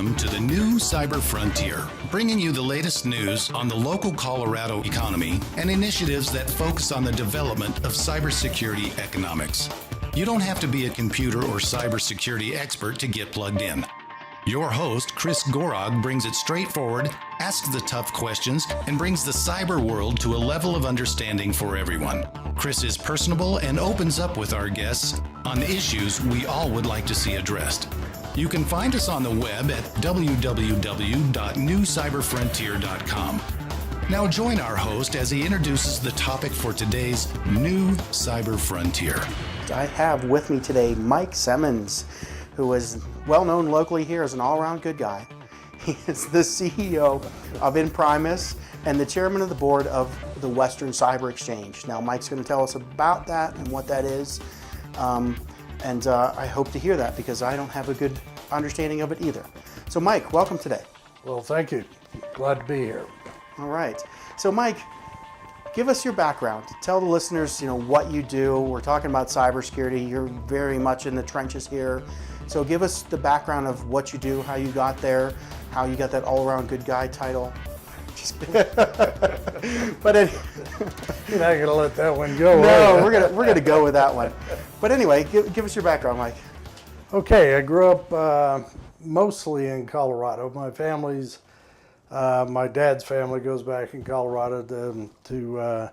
Welcome to the new Cyber Frontier, bringing you the latest news on the local Colorado economy and initiatives that focus on the development of cybersecurity economics. You don't have to be a computer or cybersecurity expert to get plugged in. Your host, Chris Gorog, brings it straightforward, asks the tough questions, and brings the cyber world to a level of understanding for everyone. Chris is personable and opens up with our guests on issues we all would like to see addressed. You can find us on the web at www.newcyberfrontier.com. Now join our host as he introduces the topic for today's new Cyber Frontier. I have with me today Mike Semmens, who is well known locally here as an all-around good guy. He is the CEO of Imprimis and the chairman of the board of the Western Cyber Exchange. Now Mike's going to tell us about that and what that is. And I hope to hear that because I don't have a good understanding of it either. So Mike, welcome today. Well, thank you. Glad to be here. All right. So Mike, give us your background. Tell the listeners, what you do. We're talking about cybersecurity. You're very much in the trenches here. So give us the background of what you do, how you got there, how you got that all-around good guy title. Just kidding. But You're not gonna let that one go. No, we're gonna go with that one. But anyway, give us your background, Mike. Okay, I grew up mostly in Colorado. My dad's family goes back in Colorado to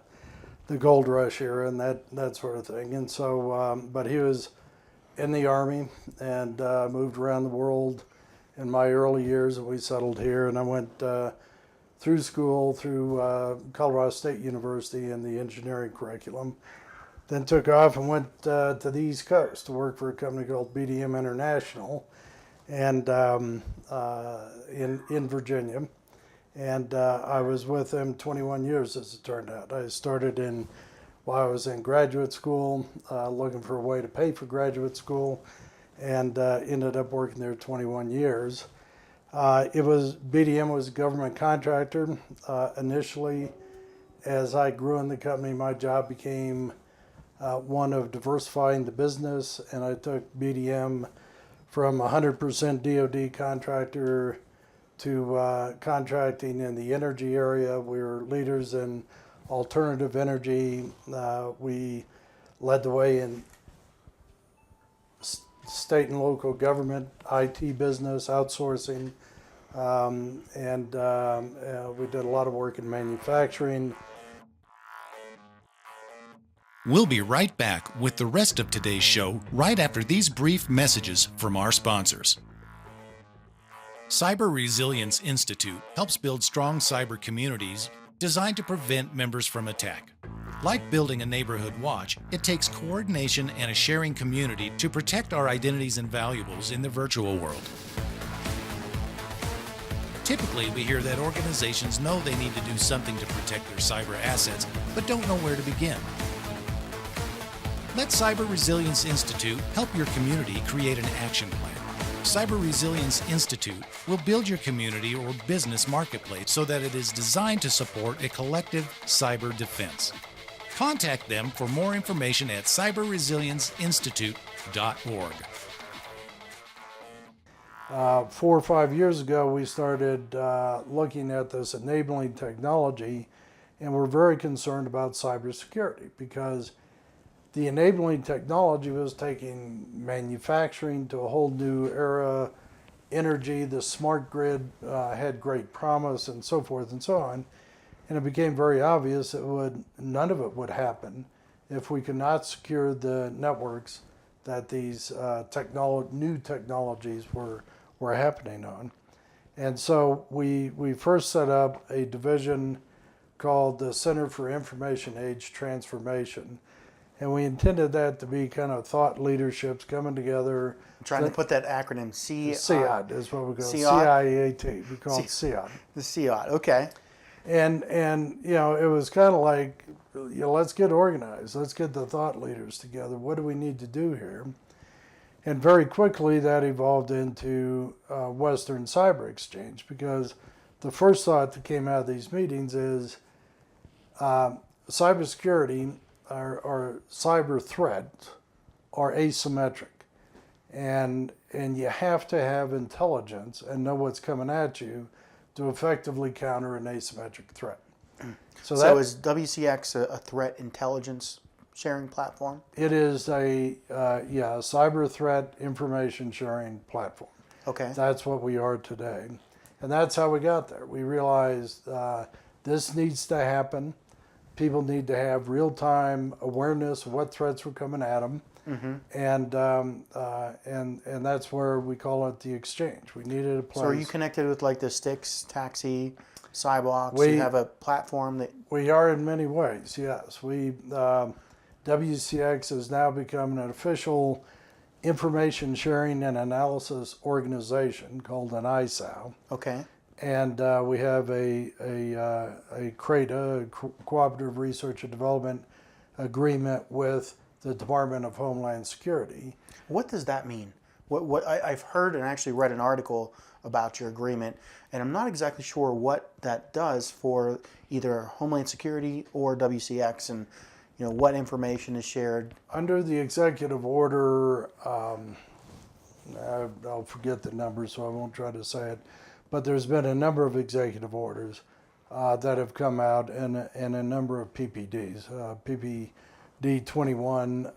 the gold rush era and that sort of thing. And so, but he was in the Army and moved around the world in my early years, and we settled here. And I went through school through Colorado State University in the engineering curriculum. Then took off and went to the East Coast to work for a company called BDM International, and in Virginia. And I was with them 21 years, as it turned out. I started while I was in graduate school, looking for a way to pay for graduate school, and ended up working there 21 years. BDM was a government contractor. Initially, as I grew in the company, my job became one of diversifying the business, and I took BDM from 100% DoD contractor to contracting in the energy area. We were leaders in alternative energy. We led the way in state and local government, IT business, outsourcing, and we did a lot of work in manufacturing. We'll be right back with the rest of today's show right after these brief messages from our sponsors. Cyber Resilience Institute helps build strong cyber communities designed to prevent members from attack. Like building a neighborhood watch, it takes coordination and a sharing community to protect our identities and valuables in the virtual world. Typically, we hear that organizations know they need to do something to protect their cyber assets, but don't know where to begin. Let Cyber Resilience Institute help your community create an action plan. Cyber Resilience Institute will build your community or business marketplace so that it is designed to support a collective cyber defense. Contact them for more information at cyberresilienceinstitute.org. 4 or 5 years ago, we started looking at this enabling technology, and we're very concerned about cybersecurity because the enabling technology was taking manufacturing to a whole new era. Energy, the smart grid had great promise, and so forth and so on. And it became very obvious that none of it would happen if we could not secure the networks that these new technologies were happening on. And so we first set up a division called the Center for Information Age Transformation. And we intended that to be kind of thought leaderships coming together. I'm trying to put that acronym. CIAT is what we call it. CIAT. We call it CIAT. The CIAT, okay. And it was kind of like, let's get organized. Let's get the thought leaders together. What do we need to do here? And very quickly that evolved into Western Cyber Exchange, because the first thought that came out of these meetings is cybersecurity or cyber threats are asymmetric. And and you have to have intelligence and know what's coming at you to effectively counter an asymmetric threat. So is WCX a threat intelligence sharing platform? It is a cyber threat information sharing platform. Okay. That's what we are today. And that's how we got there. We realized this needs to happen. People need to have real-time awareness of what threats were coming at them. And that's where we call it the exchange. We needed a place. So are you connected with like the Styx, Taxi, Cyblocks? You have a platform that... We are in many ways, yes. WCX has now become an official information sharing and analysis organization called an ISAO. Okay. And we have a CRADA, a Cooperative Research and Development Agreement with the Department of Homeland Security. What does that mean? I've heard and actually read an article about your agreement, and I'm not exactly sure what that does for either Homeland Security or WCX, and what information is shared. Under the executive order, I'll forget the number, so I won't try to say it, but there's been a number of executive orders that have come out, and a number of PPDs. PPD 21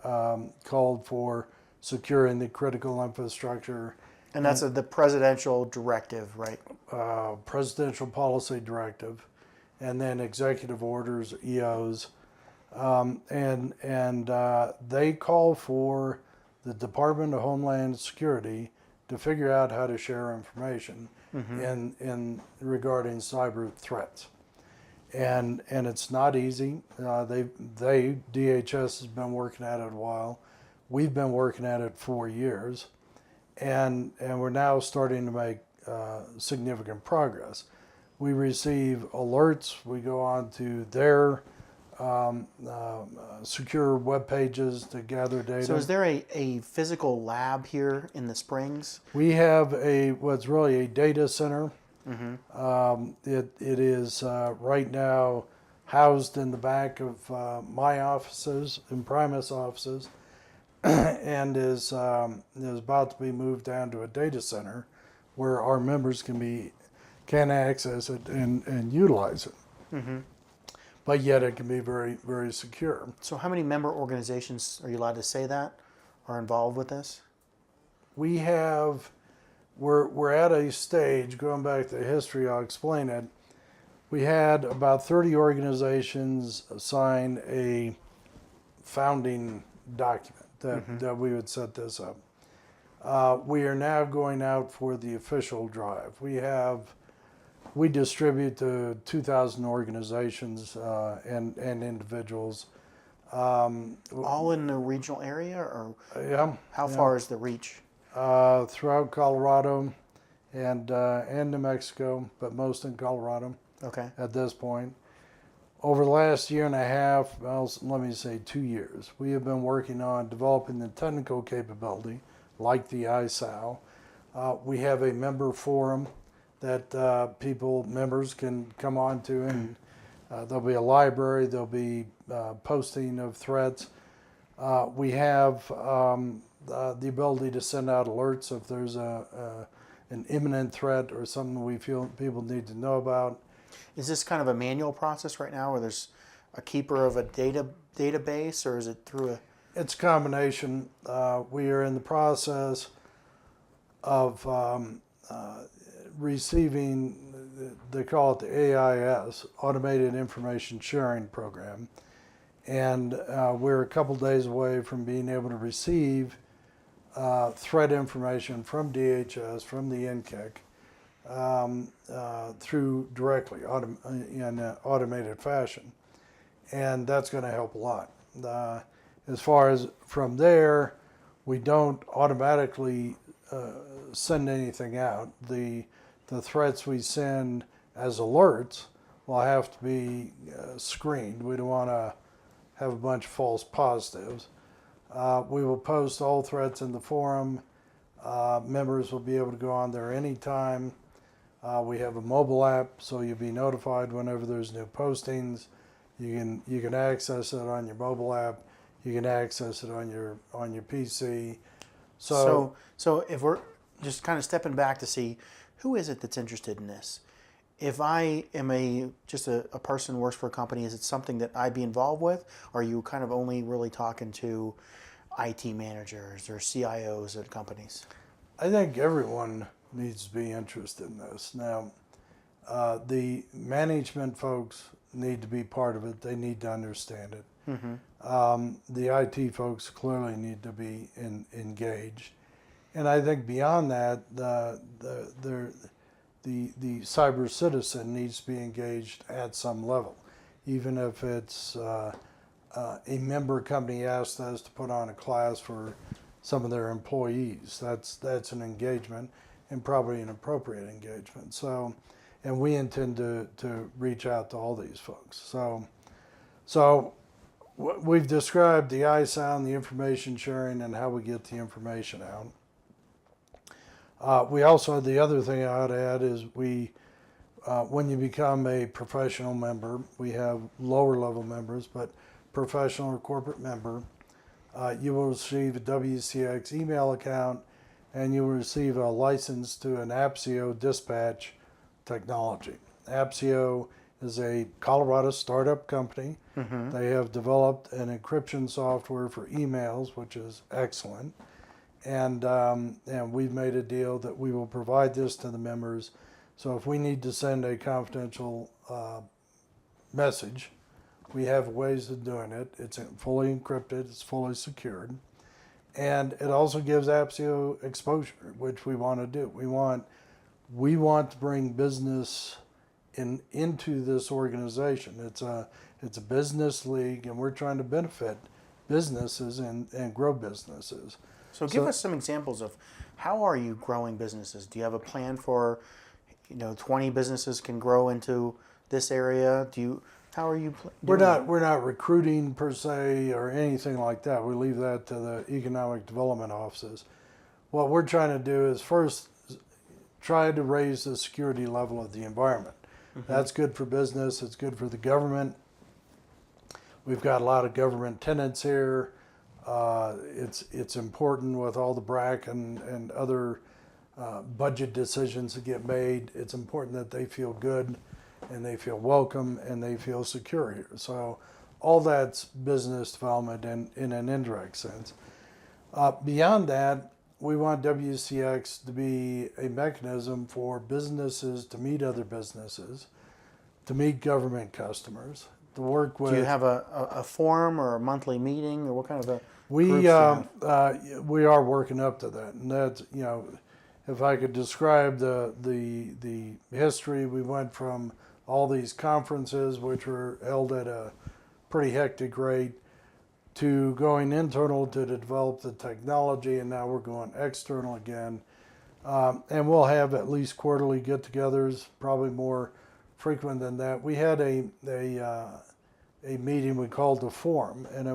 called for securing the critical infrastructure. And that's the presidential directive, right? Presidential policy directive, and then executive orders, EOs. And they call for the Department of Homeland Security to figure out how to share information in regarding cyber threats. And it's not easy. DHS has been working at it a while. We've been working at it 4 years, and we're now starting to make significant progress. We receive alerts. We go on to their secure web pages to gather data. So is there a physical lab here in the Springs? We have what's really a data center. It is right now housed in the back of my offices, in Primus offices, and is about to be moved down to a data center where our members can access it and utilize it. But yet it can be very, very secure. So how many member organizations, are you allowed to say that, are involved with this? We're at a stage, going back to history, I'll explain it. We had about 30 organizations sign a founding document that we would set this up. We are now going out for the official drive. We distribute to 2,000 organizations and individuals. All in the regional area, or how far is the reach? Throughout Colorado and New Mexico, but most in Colorado. Okay. At this point. Over the last year and a half, let me say 2 years, we have been working on developing the technical capability, like the ISAO. We have a member forum that members can come on to, and there'll be a library, there'll be posting of threats. We have the ability to send out alerts if there's an imminent threat or something we feel people need to know about. Is this kind of a manual process right now, where there's a keeper of a database, or is it through a... It's a combination. We are in the process of receiving, they call it the AIS, Automated Information Sharing Program. And we're a couple days away from being able to receive threat information from DHS, from the NCF, through directly in an automated fashion. And that's going to help a lot. As far as from there, we don't automatically send anything out. The threats we send as alerts will have to be screened. We don't want to have a bunch of false positives. We will post all threats in the forum. Members will be able to go on there anytime. We have a mobile app, so you'll be notified whenever there's new postings. You can access it on your mobile app. You can access it on your PC. So if we're just kind of stepping back to see who is it that's interested in this? If I am just a person who works for a company, is it something that I'd be involved with? Or are you kind of only really talking to IT managers or CIOs at companies? I think everyone needs to be interested in this. Now, the management folks need to be part of it. They need to understand it. The IT folks clearly need to be engaged. And I think beyond that, the cyber citizen needs to be engaged at some level, even if it's a member company asked us to put on a class for some of their employees. That's an engagement, and probably an appropriate engagement. So, and we intend to reach out to all these folks. So we've described the ISOund, the information sharing, and how we get the information out. We also, the other thing I ought to add is when you become a professional member, we have lower level members, but professional or corporate member, you will receive a WCX email account, and you will receive a license to an Appsio dispatch technology. Appsio is a Colorado startup company. They have developed an encryption software for emails, which is excellent. And we've made a deal that we will provide this to the members. So if we need to send a confidential message, we have ways of doing it. It's fully encrypted, it's fully secured. And it also gives Appsio exposure, which we want to do. We want to bring business into this organization. It's a business league, and we're trying to benefit businesses and grow businesses. So give us some examples of how are you growing businesses? Do you have a plan for, 20 businesses can grow into this area? How are you doing We're not recruiting per se or anything like that. We leave that to the economic development offices. What we're trying to do is first try to raise the security level of the environment. That's good for business. It's good for the government. We've got a lot of government tenants here. It's important with all the BRAC and other budget decisions that get made. It's important that they feel good and they feel welcome and they feel secure here. So all that's business development in an indirect sense. Beyond that, we want WCX to be a mechanism for businesses to meet other businesses, to meet government customers, to work with. Do you have a forum or a monthly meeting, or what kind of a we are working up to that, and that's, if I could describe the history, we went from all these conferences, which were held at a pretty hectic rate, to going internal to develop the technology, and now we're going external again. And we'll have at least quarterly get-togethers, probably more frequent than that. We had a meeting we called a forum, and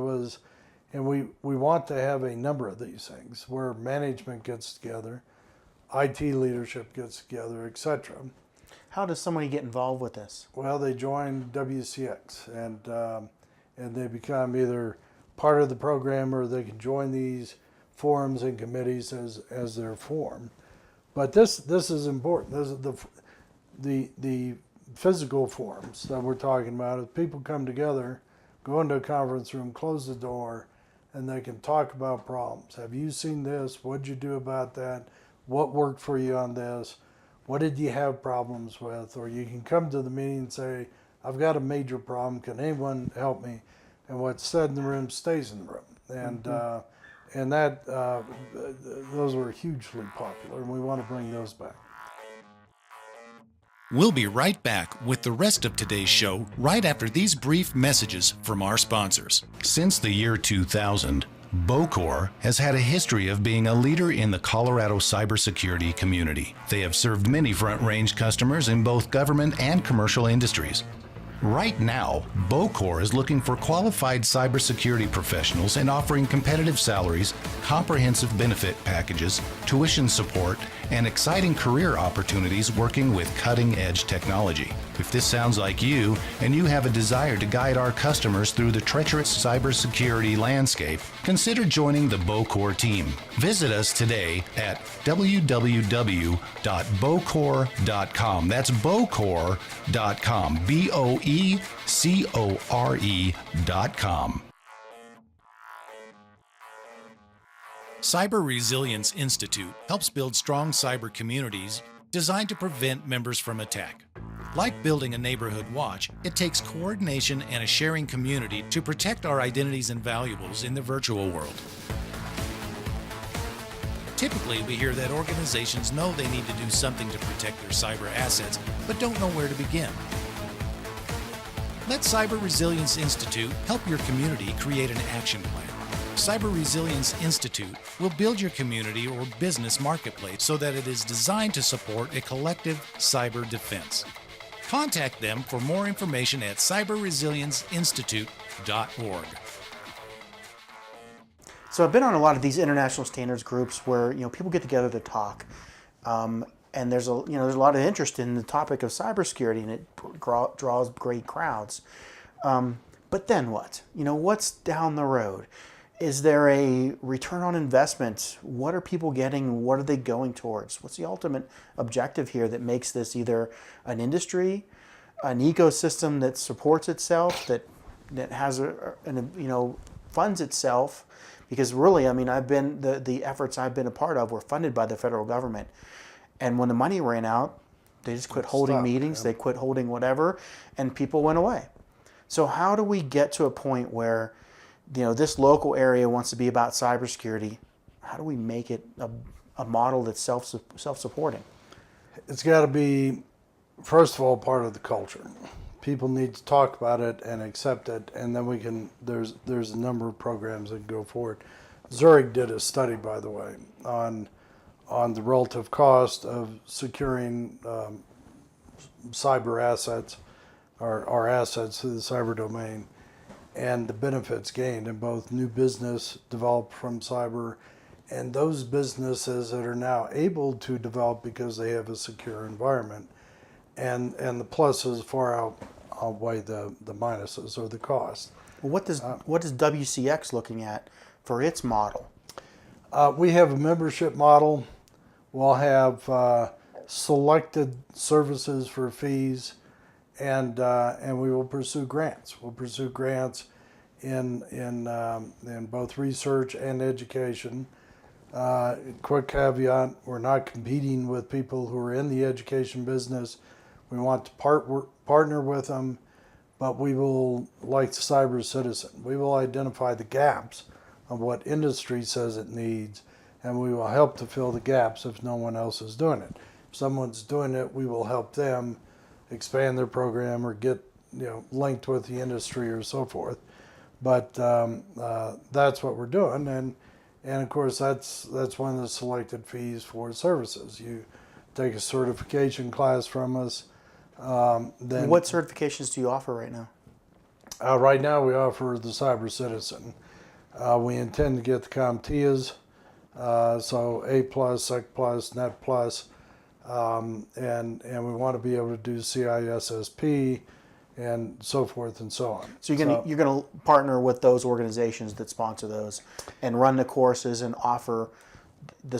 we want to have a number of these things where management gets together, IT leadership gets together, etc. How does somebody get involved with this? Well, they join WCX, and they become either part of the program, or they can join these forums and committees as they're formed. But this is important. This is the physical forums that we're talking about. If people come together, go into a conference room, close the door, and they can talk about problems. Have you seen this? What'd you do about that? What worked for you on this? What did you have problems with? Or you can come to the meeting and say, I've got a major problem. Can anyone help me? And what's said in the room stays in the room. And those were hugely popular, and we want to bring those back. We'll be right back with the rest of today's show right after these brief messages from our sponsors. Since the year 2000, Bocor has had a history of being a leader in the Colorado cybersecurity community. They have served many front-range customers in both government and commercial industries. Right now, Bocor is looking for qualified cybersecurity professionals and offering competitive salaries, comprehensive benefit packages, tuition support, and exciting career opportunities working with cutting-edge technology. If this sounds like you, and you have a desire to guide our customers through the treacherous cybersecurity landscape, consider joining the Bocor team. Visit us today at www.bocor.com. That's bocor.com. BOECORE.com. Cyber Resilience Institute helps build strong cyber communities designed to prevent members from attack. Like building a neighborhood watch, it takes coordination and a sharing community to protect our identities and valuables in the virtual world. Typically, we hear that organizations know they need to do something to protect their cyber assets, but don't know where to begin. Let Cyber Resilience Institute help your community create an action plan. Cyber Resilience Institute will build your community or business marketplace so that it is designed to support a collective cyber defense. Contact them for more information at cyberresilienceinstitute.org. So I've been on a lot of these international standards groups where people get together to talk, and there's a lot of interest in the topic of cybersecurity, and it draws great crowds. But then what? What's down the road? Is there a return on investment? What are people getting? What are they going towards? What's the ultimate objective here that makes this either an industry, an ecosystem that supports itself, that has funds itself? Because really, I've been the efforts I've been a part of were funded by the federal government, and when the money ran out, they just quit holding meetings. They quit holding whatever, and people went away. So how do we get to a point where this local area wants to be about cybersecurity? How do we make it a model that's self-supporting? It's got to be, first of all, part of the culture. People need to talk about it and accept it, and then we can. There's a number of programs that go forward. Zurich did a study, by the way, on the relative cost of securing cyber assets, or assets to the cyber domain, and the benefits gained in both new business developed from cyber and those businesses that are now able to develop because they have a secure environment. And the pluses far outweigh the minuses or the cost. Well, what does WCX looking at for its model? We have a membership model. We'll have selected services for fees, and we will pursue grants. We'll pursue grants in both research and education. Quick caveat: we're not competing with people who are in the education business. We want to partner with them, but we will, like the cyber citizen, we will identify the gaps of what industry says it needs, and we will help to fill the gaps if no one else is doing it. If someone's doing it, we will help them expand their program or get linked with the industry or so forth. But that's what we're doing, and of course that's one of the selected fees for services. You take a certification class from us. Then what certifications do you offer right now? Right now we offer the Cyber Citizen. We intend to get the CompTIAs, so A+, Sec+, Net+, and we want to be able to do CISSP and so forth and so on. So you're gonna partner with those organizations that sponsor those and run the courses and offer the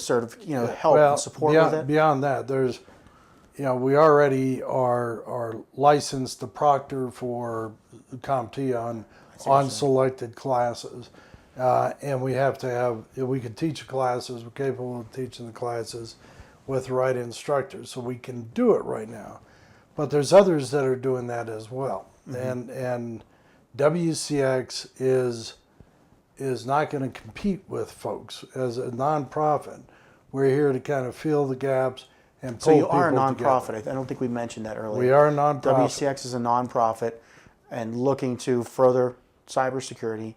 help and support with it? Beyond that, there's we already are licensed to proctor for CompTIA on selected classes, and we have to have. We can teach the classes. We're capable of teaching the classes with the right instructors, so we can do it right now. But there's others that are doing that as well, and WCX is not going to compete with folks as a nonprofit. We're here to kind of fill the gaps. And so you are a nonprofit. I don't think we mentioned that earlier. We are a nonprofit. WCX is a nonprofit and looking to further cybersecurity,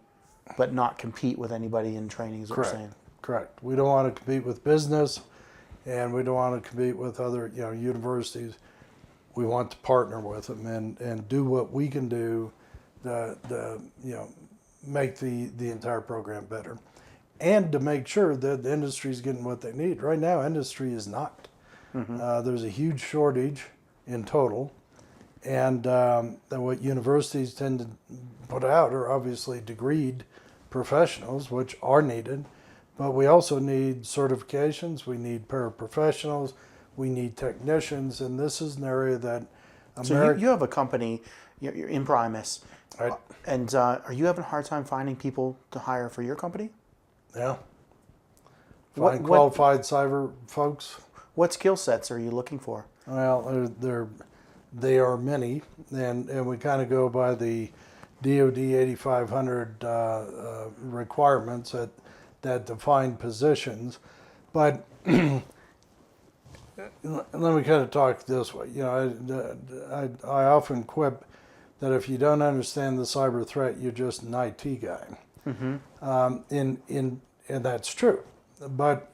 but not compete with anybody in training, is what you're saying. Correct. We don't want to compete with business, and we don't want to compete with other universities. We want to partner with them and do what we can do to make the entire program better. and to make sure that the industry is getting what they need. Right now, industry is not. There's a huge shortage in total, and what universities tend to put out are obviously degreed professionals, which are needed, but we also need certifications, we need paraprofessionals, we need technicians, and this is an area that So you have a company, you're in Primus, Right. and are you having a hard time finding people to hire for your company? Yeah. What- Find what- qualified cyber folks. What skill sets are you looking for? Well, they are many, and we kind of go by the DoD 8500 requirements that define positions. But let me kind of talk this way. You know, I often quip that if you don't understand the cyber threat, you're just an IT guy. And that's true. But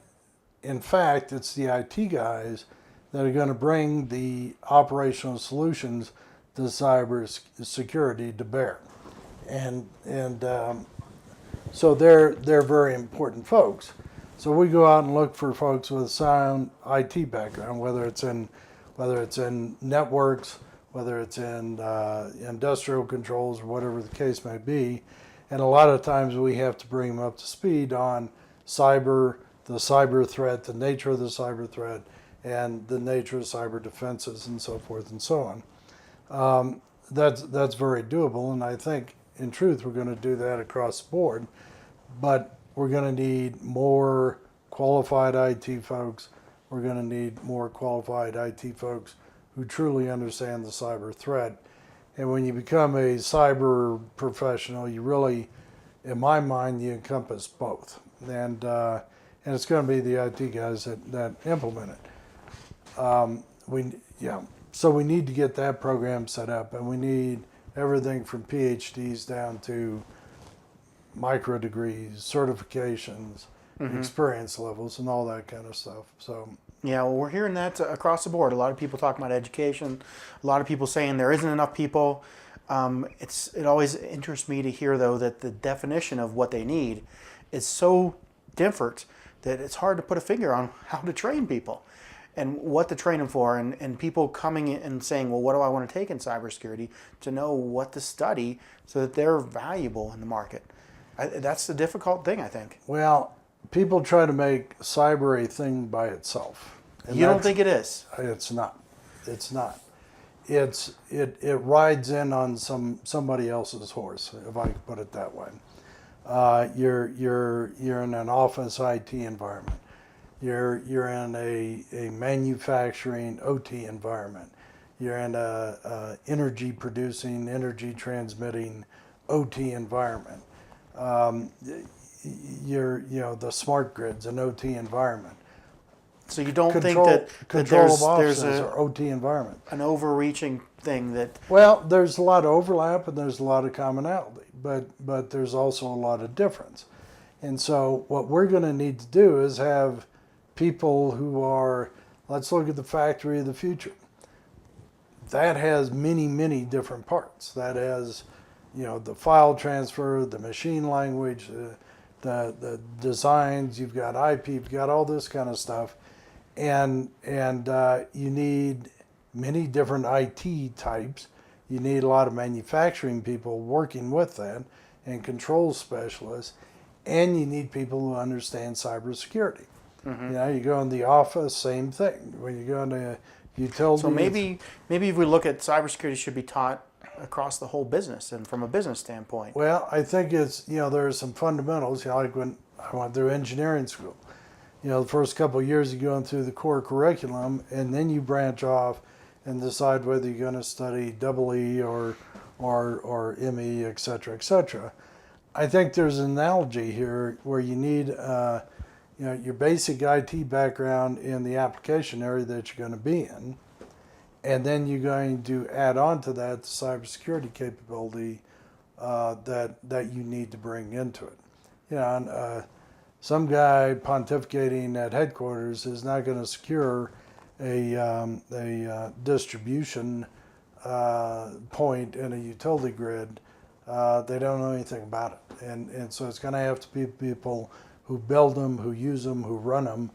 in fact, it's the IT guys that are going to bring the operational solutions to cyber security to bear. And so they're very important folks. So we go out and look for folks with sound IT background, whether it's in networks, whether it's in industrial controls, or whatever the case may be. And a lot of times we have to bring them up to speed on cyber, the cyber threat, the nature of the cyber threat, and the nature of cyber defenses, and so forth and so on. That's very doable, and I think in truth we're going to do that across the board. But we're going to need more qualified IT folks. We're going to need more qualified IT folks who truly understand the cyber threat. And when you become a cyber professional, you really, in my mind, you encompass both. And it's going to be the IT guys that implement it. So we need to get that program set up, and we need everything from PhDs down to micro degrees, certifications, experience levels, and all that kind of stuff. So Yeah, well, we're hearing that across the board. A lot of people talking about education. A lot of people saying there isn't enough people. It always interests me to hear, though, that the definition of what they need is so different that it's hard to put a finger on how to train people and what to train them for. And people coming in and saying, well, what do I want to take in cybersecurity, to know what to study so that they're valuable in the market. That's the difficult thing, I think. Well, people try to make cyber a thing by itself. And You don't think it is? It's not. It's not. It rides in on somebody else's horse, if I could put it that way. You're in an office IT environment. You're in a manufacturing OT environment. You're in a energy producing, energy transmitting OT environment. The smart grid's an OT environment. So you don't Control that of there's offices or OT environment. an overreaching thing that Well, there's a lot of overlap and there's a lot of commonality, but there's also a lot of difference. And so what we're going to need to do is have people who are, let's look at the factory of the future. That has many, many different parts. That has, the file transfer, the machine language, the designs, you've got IP, you've got all this kind of stuff. And you need many different IT types. You need a lot of manufacturing people working with that and control specialists. And you need people who understand cybersecurity. You go in the office, same thing. When you go into utilities. So maybe if we look at cybersecurity, should be taught across the whole business and from a business standpoint. Well, I think it's, there are some fundamentals, like when I went through engineering school. The first couple of years you're going through the core curriculum, and then you branch off and decide whether you're going to study EE or ME, et cetera, et cetera. I think there's an analogy here where you need your basic IT background in the application area that you're going to be in, and then you're going to add on to that the cybersecurity capability that you need to bring into it. Some guy pontificating at headquarters is not going to secure a distribution point in a utility grid. They don't know anything about it, and so it's going to have to be people who build them, who use them, who run them,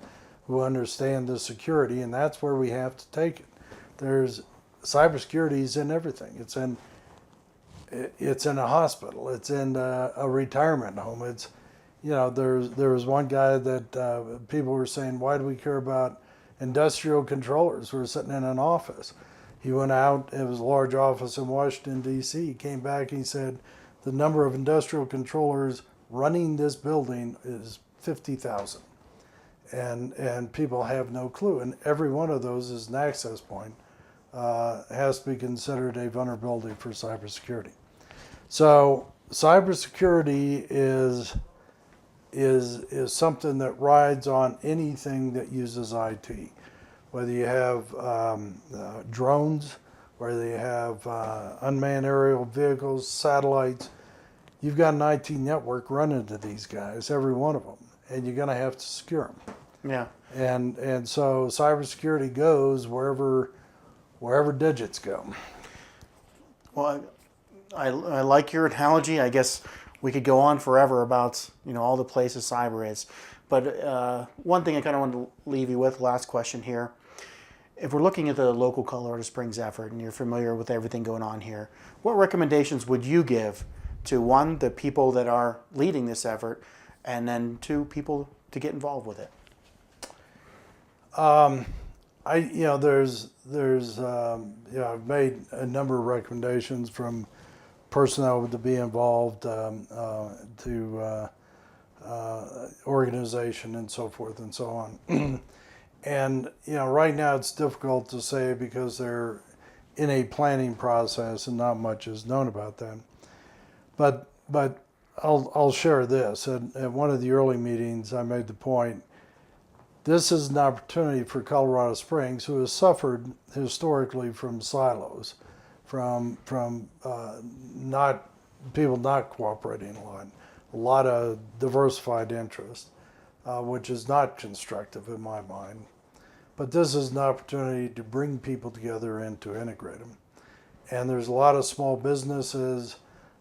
who understand the security, and that's where we have to take it. There's cybersecurity is in everything. It's in a hospital. It's in a retirement home. It's, there was one guy that people were saying, why do we care about industrial controllers? We're sitting in an office. He went out, it was a large office in Washington, D.C. He came back and he said, the number of industrial controllers running this building is 50,000. And people have no clue. And every one of those is an access point. Has to be considered a vulnerability for cybersecurity. So cybersecurity is something that rides on anything that uses IT. Whether you have drones, whether you have unmanned aerial vehicles, satellites, you've got an IT network running to these guys, every one of them, and you're going to have to secure them. Yeah. And so cybersecurity goes wherever digits go. Well, I like your analogy. I guess we could go on forever about all the places cyber is. But one thing I kind of want to leave you with, last question here. If we're looking at the local Colorado Springs effort and you're familiar with everything going on here, what recommendations would you give to, one, the people that are leading this effort, and then two, people to get involved with it? I've made a number of recommendations from personnel to be involved to organization and so forth and so on. And right now it's difficult to say because they're in a planning process and not much is known about them. But I'll share this. At one of the early meetings, I made the point. This is an opportunity for Colorado Springs, who has suffered historically from silos, from people not cooperating a lot of diversified interest, which is not constructive in my mind. But this is an opportunity to bring people together and to integrate them. And there's a lot of small businesses,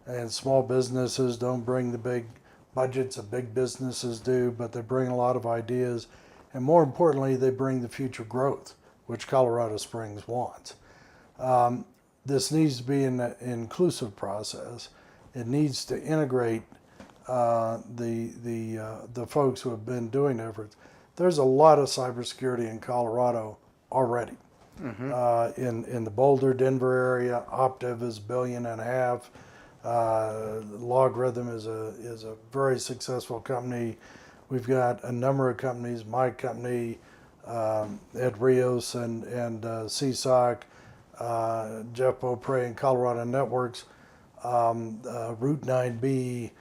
and small businesses don't bring the big budgets that big businesses do, but they bring a lot of ideas. And more importantly, they bring the future growth, which Colorado Springs wants. This needs to be an inclusive process. It needs to integrate the folks who have been doing efforts. There's a lot of cybersecurity in Colorado already. Mm-hmm. In the Boulder, Denver area, Optiv is $1.5 billion. Logarithm is a very successful company. We've got a number of companies, my company, Ed Rios and CSOC, Jeff Beaupre and Colorado Networks, Route 9B.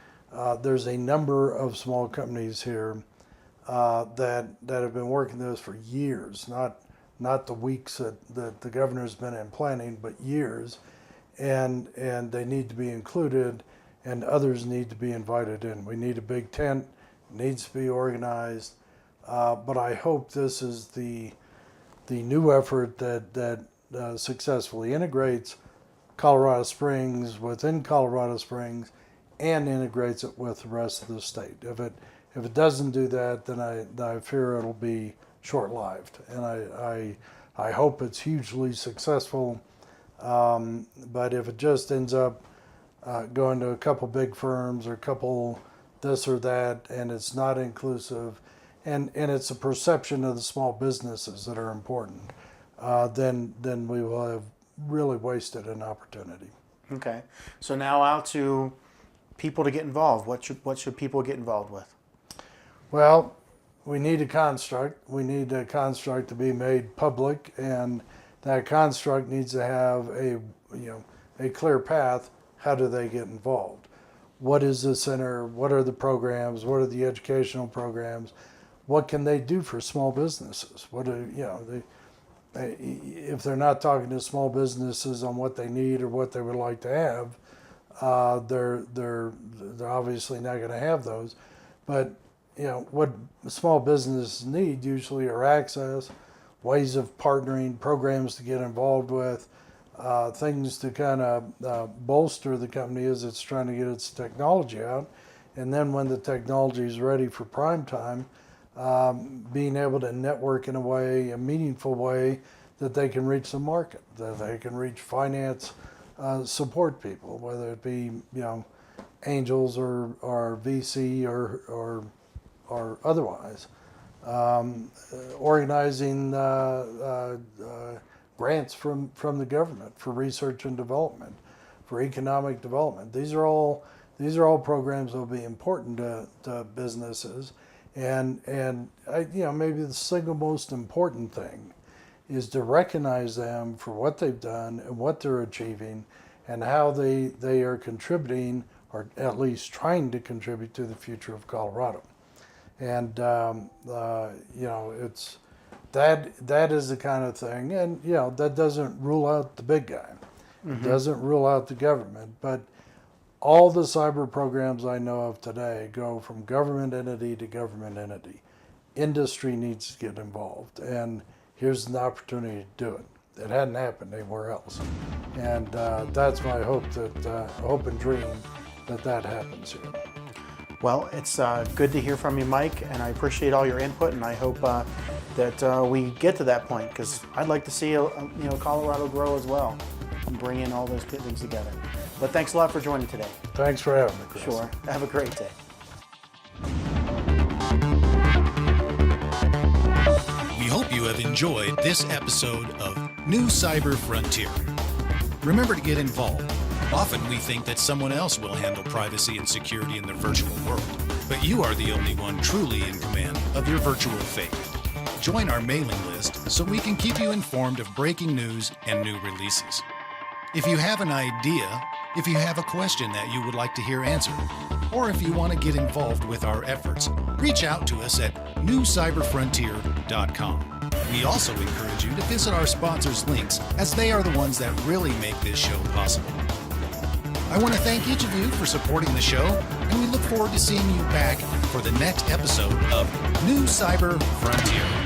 There's a number of small companies here that have been working this for years, not the weeks that the governor's been in planning, but years, and they need to be included, and others need to be invited in. We need a big tent. Needs to be organized, but I hope this is the new effort that successfully integrates Colorado Springs within Colorado Springs and integrates it with the rest of the state. If it doesn't do that, then I fear it'll be short-lived, and I hope it's hugely successful. But if it just ends up going to a couple big firms or a couple this or that, and it's not inclusive, and it's a perception of the small businesses that are important, then we will have really wasted an opportunity. Okay, so now out to people to get involved. What should people get involved with? Well, we need a construct. We need a construct to be made public, and that construct needs to have a clear path. How do they get involved? What is the center? What are the programs? What are the educational programs? What can they do for small businesses? If they're not talking to small businesses on what they need or what they would like to have, they're obviously not going to have those. But what small businesses need usually are access, ways of partnering, programs to get involved with, things to kind of bolster the company as it's trying to get its technology out, And then when the technology is ready for prime time, being able to network in a meaningful way that they can reach the market, that they can reach finance support people, whether it be angels or VC or otherwise. Organizing grants from the government for research and development, for economic development. These are all programs that will be important to businesses, and maybe the single most important thing is to recognize them for what they've done and what they're achieving, and how they are contributing, or at least trying to contribute, to the future of Colorado. And it's that is the kind of thing, and that doesn't rule out the big guy. It doesn't rule out the government, but all the cyber programs I know of today go from government entity to government entity. Industry needs to get involved, and here's an opportunity to do it. It hadn't happened anywhere else, and that's my hope hope and dream that happens here. Well, it's good to hear from you, Mike, and I appreciate all your input, and I hope that we get to that point, because I'd like to see Colorado grow as well and bring in all those things together. But thanks a lot for joining today. Thanks for having me, Chris. Sure. Have a great day. We hope you have enjoyed this episode of New Cyber Frontier. Remember to get involved. Often we think that someone else will handle privacy and security in the virtual world, but you are the only one truly in command of your virtual fate. Join our mailing list so we can keep you informed of breaking news and new releases. If you have an idea, if you have a question that you would like to hear answered, or if you want to get involved with our efforts, reach out to us at newcyberfrontier.com. We also encourage you to visit our sponsors' links, as they are the ones that really make this show possible. I want to thank each of you for supporting the show, and we look forward to seeing you back for the next episode of New Cyber Frontier.